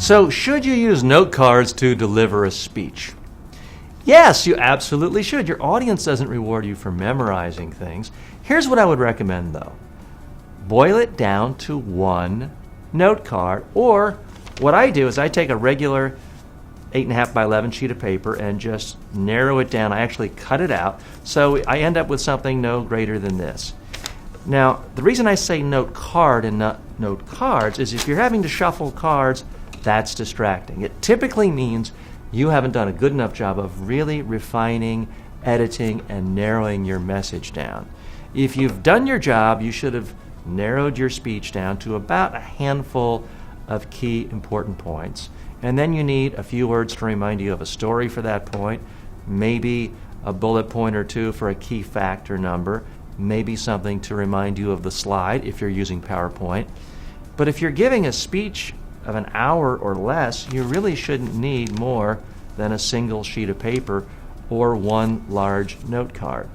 So, should you use note cards to deliver a speech? Yes, you absolutely should. Your audience doesn't reward you for memorizing things. Here's what I would recommend, though. Boil it down to one note card, or what I do is I take a regular 8.5 by 11 sheet of paper and just narrow it down. I actually cut it out, so I end up with something no greater than this. Now, the reason I say note card and not note cards is if you're having to shuffle cards, that's distracting. It typically means you haven't done a good enough job of really refining, editing, and narrowing your message down. If you've done your job, you should have narrowed your speech down to about a handful of key important points. And then you need a few words to remind you of a story for that point, maybe a bullet point or two for a key fact or number, maybe something to remind you of the slide if you're using PowerPoint. But if you're giving a speech of an hour or less, you really shouldn't need more than a single sheet of paper or one large note card.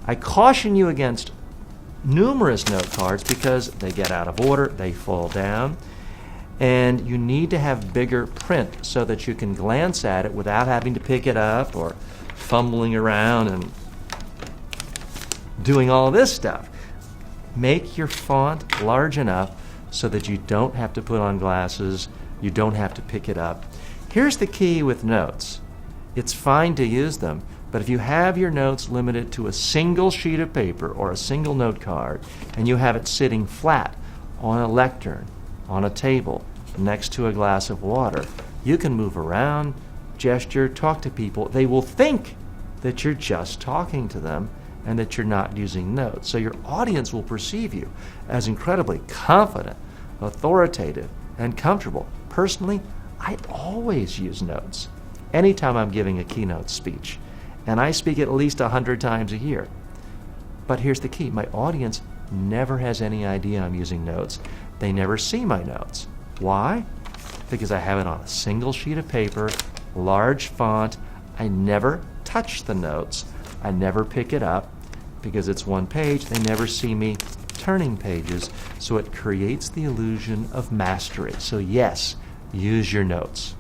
I caution you against numerous note cards because they get out of order, they fall down, and you need to have bigger print so that you can glance at it without having to pick it up or fumbling around and doing all this stuff. Make your font large enough so that you don't have to put on glasses, you don't have to pick it up. Here's the key with notes. It's fine to use them, but if you have your notes limited to a single sheet of paper or a single note card, and you have it sitting flat on a lectern, on a table, next to a glass of water, you can move around, gesture, talk to people. They will think that you're just talking to them and that you're not using notes. So your audience will perceive you as incredibly confident, authoritative, and comfortable. Personally, I always use notes anytime I'm giving a keynote speech, and I speak at least 100 times a year. But here's the key. My audience never has any idea I'm using notes. They never see my notes. Why? Because I have it on a single sheet of paper, large font. I never touch the notes. I never pick it up because it's one page. They never see me turning pages, so it creates the illusion of mastery. So yes, use your notes.